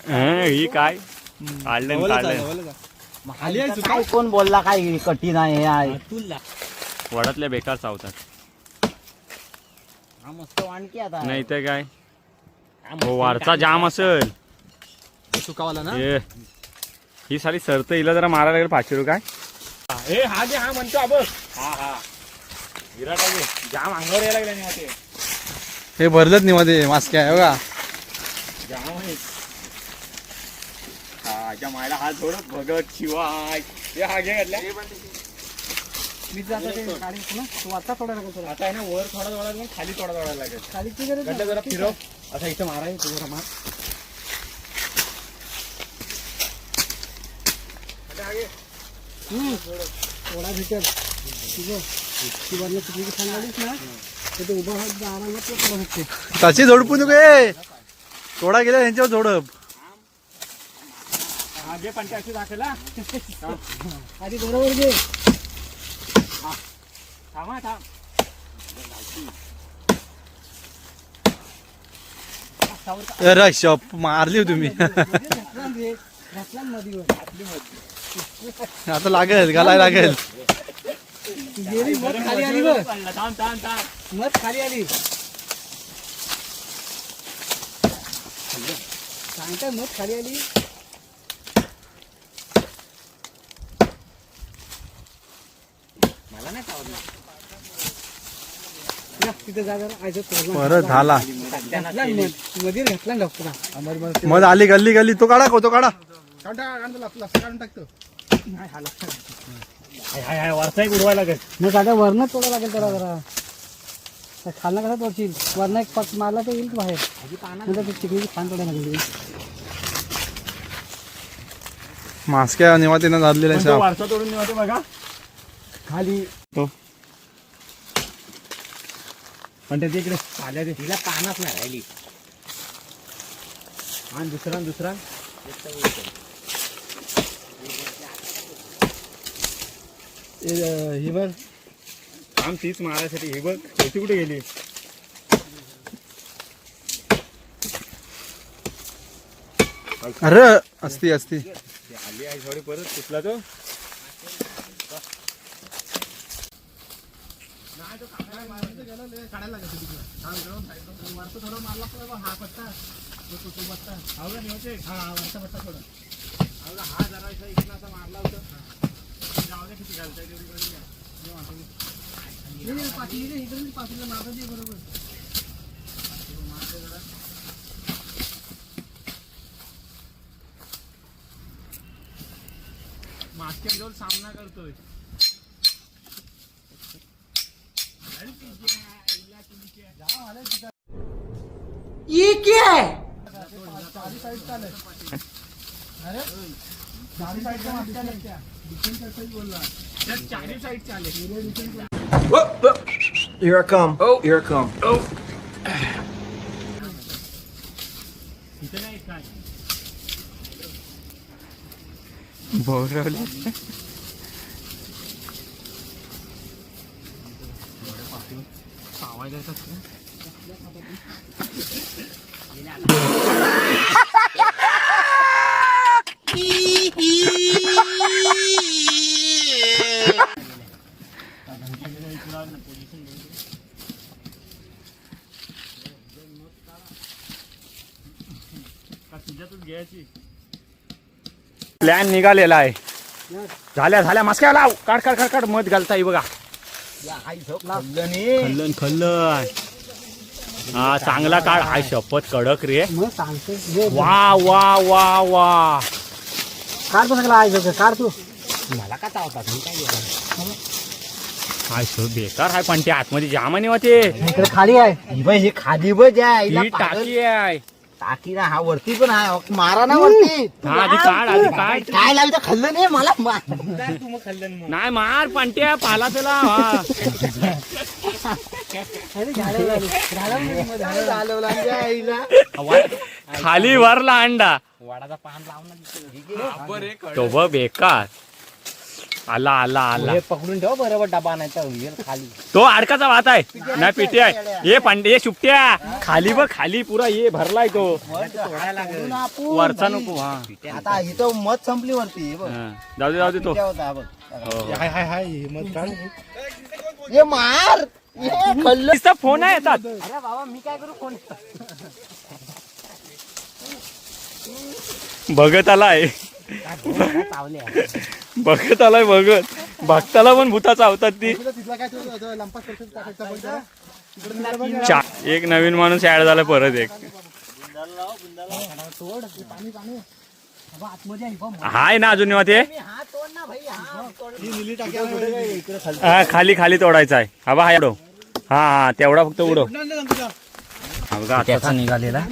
ही काय काढलं काढलं काय कोण बोलला काय कठीण आहे हे आहे वडातल्या बेकार चावतात. हा मस्त वाणकी आता नाही तर काय हो वारचा जाम असेल सुकावाला ना हे. ही साली सरत हिला जरा मारायला लागेल 500 रुपये. हे हा जे हा म्हणतो अब हा विराट आहे जाम अंगावर यायला लागला नाही ते हे भरलंच नाही मध्ये मास्क आहे बघा. जाम आहे हा मायला हात जोडत भगत शिवाय हे हा घे घातल्या आता आहे ना वर थोडा जोडा लागेल खाली थोडा जोडा लागेल खाली जरा फिरव आता इथं मारायचं जरा मार थोडा भेटेल त्याची झोडपू नको थोडा गेला यांच्यावर झोडप घे पण अशी दाखवला आधी बरोबर घे थांबा थांब अरे शॉप मारली हो तुम्ही. आता लागेल घालायला लागेल. मत खाली आली बघ थांब मत खाली आली सांगताय मत खाली आली मला नाही आवडलं तिथे जागा परत झाला मध्ये घातला डॉक्टर मग आली गल्ली गल्ली तो काढा तो काढा काढून टाकतो वरचा एक उडवायला लागेल मग दादा वरनं तोडा लागेल त्याला जरा खालना कसा तोडशील वरनं एक पट मारला तर येईल बाहेर नंतर चिकलीची खान तोडायला लागेल मास्क्या निवातीनं झालेला आहे साप. वारसा तोडून निवाते बघा खाली पण ते इकडे आल्या ते तिला पानाच नाही राहिली आणि दुसरा ही बघ काम तीच मारायसाठी हे बघ त्याची कुठे गेली अरे असती आली आहे थोडी परत कुठला तो मास्के घेऊन सामना करतोय ये क्या है चारी साईड चाले Here I come. Oh, here I come. Oh. इथे नाही काय भोरवली आवाज येतात प्लॅन निघालेला आहे. झाल्या मास्क्या लाव काढ काढ काढ काढ मध घालता बघा खल्लन हा चांगला काढ हाय शपथ कडक रे मग सांगतो वा वा वा वा काढ पण सगळं आहे काढ तू मला का चावतात हाय सो बेकार हाय पण ते आतमध्ये जामाने होते इकडे खाली आहे हे खाली बज आहे ही टाकी आहे टाकी ना हा वरती पण आहे मारा ना वरती हा आधी काढ काय लावलं खाल्लं नाही मला तू मग खाल्लं मग नाही मार पंट्या पाला त्याला हा. खाली वरला अंडा वाडाचा पान लावून तो ब बेकार आला आला आला हे पकडून ठेव बरोबर डबा नाही तर होईल खाली. तो अडकाचा भात आहे नाही पिटी आहे हे पांडे हे शुकट्या खाली बघ खाली पुरा ये भरलाय तो तोडायला लागेल. वरचा नको हा आता इथं मध संपली वरती हे बघ. हा. जाऊ दे तो पिट्या होता, हा बघ. हो. हाय हाय हाय मग काढ हे मार हे खाल्लं. नुसता फोन आहे येतात अरे बाबा मी काय करू फोन. बघत आलाय चावले बघत आलाय बघत भक्ताला पण भूता चावतात ती एक नवीन माणूस ऍड झाला परत एक हाय ना अजून ते हा तोड ना भाई हा हा खाली खाली तोडायचा आहे हा बा हा एवढं हा हा तेवढा फक्त उडव हा बघा आताचा निघालेला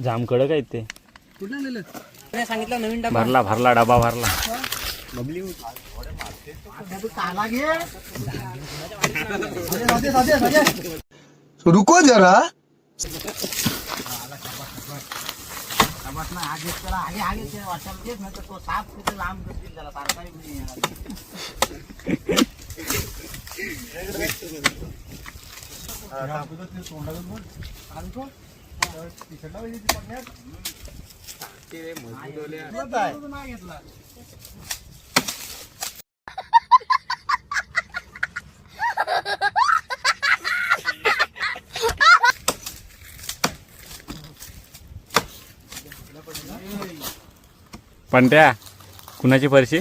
जाम कडक आहेत ते सांगितलं नवीन भरला भरला डबा भरला रुको जरा तो साप कुठे लांब करतील त्याला सारखा पंट्या कुणाची फरशी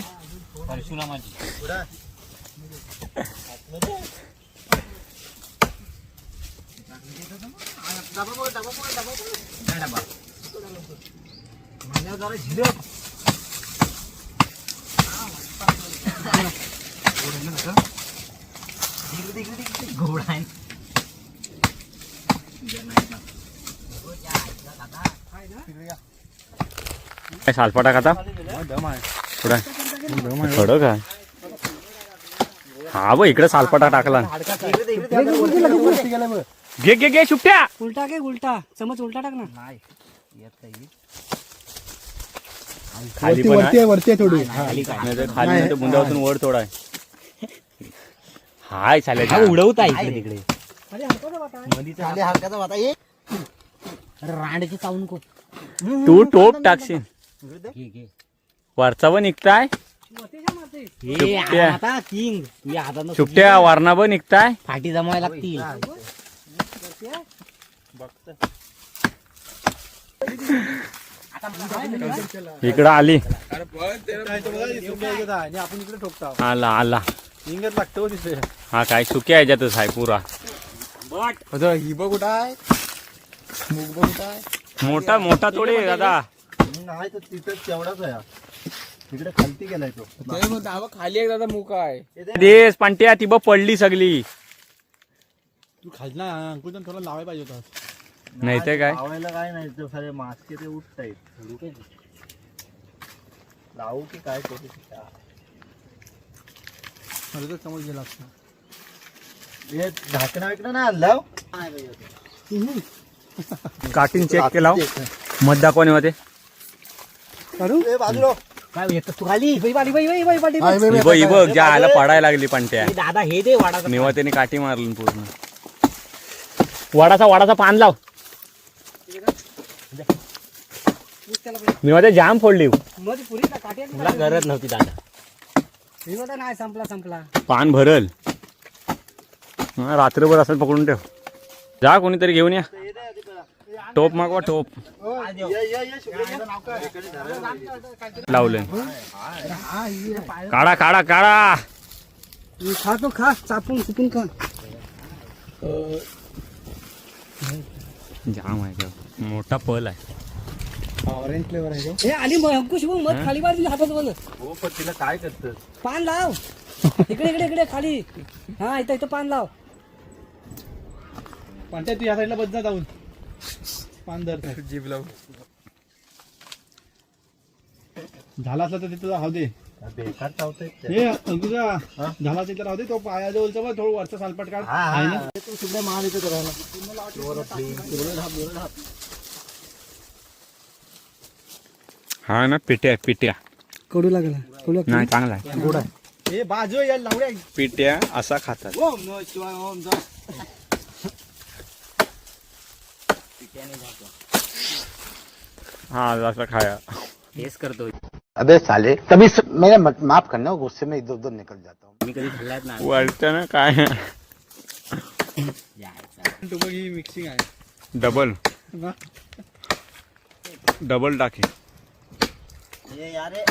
घोडा आहे. सालपाटा खाता थोडा खडं काय हा बघ इकडे सालपाटा टाकला घे घे घे शुकट्या उलटा काय उलटा चमच उलटा टाक ना. नाही येत काही. खाली पण आहे. वरती थोडी नाही तर खाली नाही तर बुंदावरून वर थोडा आहे हाय चालेल उडवत आहे इकडे तिकडे. अरे हलका वाटा खाली हलकाचा वाता ये. अरे रांडची चावून खूप. तू टोप टाकशील वरचा पण निघताय आता किंग तुझ्या हातानं शुकट्या वारणा पण निघताय फाटी जमवायला लागतील. इकडं आली आपण इकडे ठोकतो आला आला इंगत लागतो तिथे हा काय सुक्या ह्याच्यातच आहे पुरा ही बघ कुठं आहे मूग बघ कुठं आहे मोठा मोठा तोडे दादा नाही तर तिथं तेवढाच आहे. तिकडे खालती गेलाय तो. खाली एक दादा मुका आहे देस पांट्या ती बघ पडली सगळी तू खालना अंकुल थोडा लावायला पाहिजे होता नाही तर काय लावायला काय नाही तर सारे मास्के ते उठतायत. लावू की काय करू समज गेला असता हे ढाकणा विकणं ना लाव. काटीन चेक केला मत दाखवा होते बाजूला काय येत तू खाली ही बघ ज्या आला पडायला लागली पांट्या दादा हे दे वाडा. निवात्याने काठी मारली पूर्ण वाडाचा पान लाव निवात्या जाम फोडली मध्ये पुरी काठी तुला गरज नव्हती दादा. नाही संपला पान भरल हा, रात्रभर असं पकडून ठेव जा कोणीतरी घेऊन या टोप मागवा टोप लावले काढा काढा काढा खा तो खा चापून चुपून खा. जाम आहे का मोठा पल आहे ऑरेंज फ्लेवर आहे हे आली अंकुश बघ मध खाली बार दिली हातात बोल हो पण तिला काय करतं. पान लाव इकडे इकडे इकडे खाली हा इथं पान लाव. पण तू या साईडला बदला जाऊन पान धर जीभ लावून झाला असला तर तिथं राहू दे बेकार चावतंय. हे अंकुशा झाला तिथं राहू दे तो पायाजवळचा बघ थोडं वरचा सालपाट काढ आहे ना तू सुद्धा मान इथं करायला. हा ना पिट्या पिट्या कडू लागला नाही चांगला आहे. गोड आहे. हे बाजू या लावड्या पिट्या असा खातात. ओम नमः शिवाय ओम जा हा असा खाया. टेस्ट करतो अबे साले कभी मेरा माफ करना गुस्से में इधर उधर निकल जाता हूँ. मी कधी खाल्लात ना वाटतं ना काय ही मिक्सिंग आहे डबल टाके. हे यार रे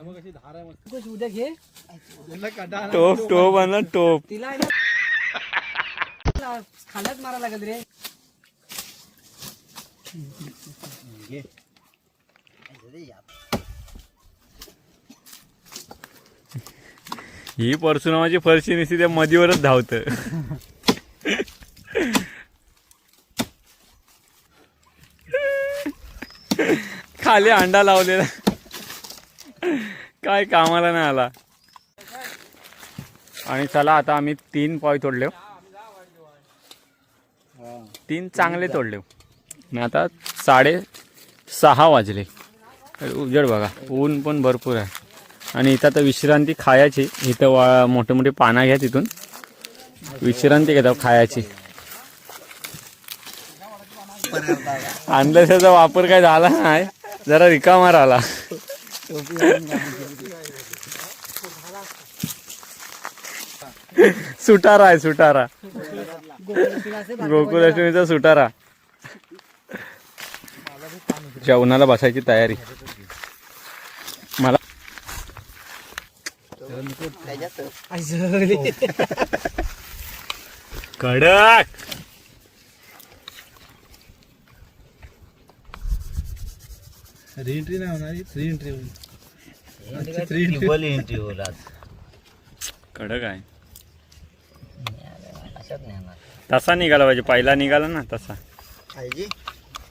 कशी धार आहे मस्त कुछ उद्या घे याला काढा टोप आणला टोप. तिला आहे ना खाण्यात मारा लागत रे. ही परशुरामाची फरशी निसती त्या मधीवरच धावत. खाली अंडा लावलेला काय कामाला नाही आला. आणि चला आता आम्ही 3 पॉय तोडले. 3 चांगले तोडले. आणि आता 6:30 वाजले. उजेड बघा, ऊन पण भरपूर आहे. आणि इथं आता विश्रांती खायची. इथं मोठे मोठे पानं घ्या, तिथून विश्रांती घेतात खायची. आणल्याचा वापर काय झाला नाही, जरा रिकामा राहिला. सुटारा आहे सुटारा, गोकुलाष्टमीचा सुटारा. जेवणाला बसायची तयारी. मला कडक रीएंट्री नाही होणार, 3 एंट्री होईल. डबल एंट्री होला कडक आहे. तसा निघाला पाहिजे, पहिला निघाला ना तसा.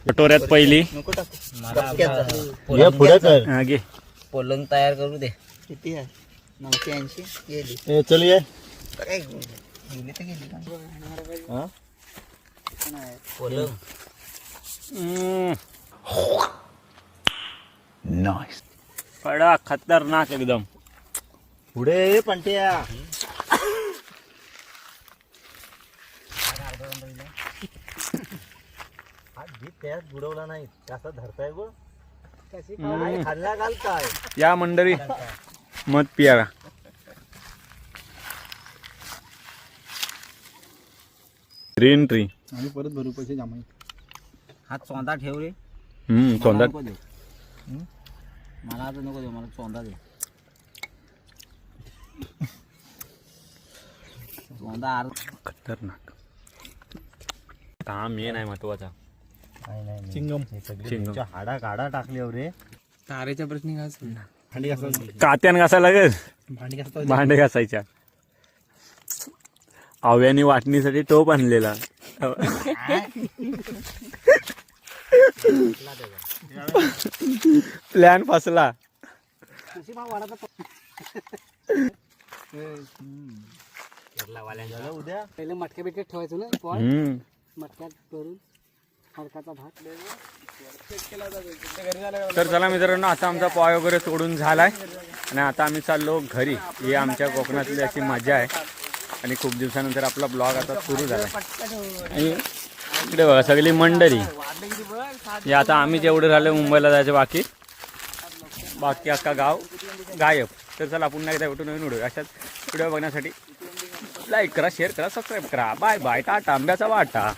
कटोऱ्यात पहिली पुढे कर. हा घे. पलंग तयार करू दे. किती आहे 980 गेली. ए चल ये पलंग नाइस. कडक खतरनाक एकदम. पुढे ये पंट्या. त्यात बुडवला नाही, त्याचा धरताय गो. खाल्ला घालताय. या मंडळी मत पिया. Green tree. आम्ही परत भरू पैसे जमा. हा चोंदा ठेव रे. चोंदा नको देऊ. मला आता नको देऊ, मला चोंदा दे. चोंदा खतरनाक. काम हे नाही महत्वाचा. Chewing gum chewing gum. हाडा काढा टाकले रे. तारेच्या प्रश्नी घास. भांडी घासा. कात्यान घासा लागेल. भांडी घासतो. भांडे घासायच्या. आव्याने वाटणीसाठी टोप आणलेला. प्लॅन फसला. उद्या पहिले मटक्या बिटक्यात ठेवायचं ना पॉट. मटक्यात करून हडकाचा भात. तर चला मित्रांनो, आता आमचा पॉय वगैरे तोडून झालाय आणि आता आम्ही चाललो घरी. ही आमच्या कोकणातली अशी मजा आहे. आणि खूप दिवसानंतर आपला ब्लॉग आता सुरू झाला. आणि इकडे बघा सगळी मंडळी. हे आता आम्ही जेवढे राहिले मुंबईला जायचं, बाकी अख्खा गाव गायब. तर चला पुन्हा एकदा भेटून नवीन व्हिडिओ. अशाच व्हिडिओ बघण्यासाठी लाईक करा, शेअर करा, सबस्क्राईब करा. बाय बाय, टाटा, आंब्याचा वाटा.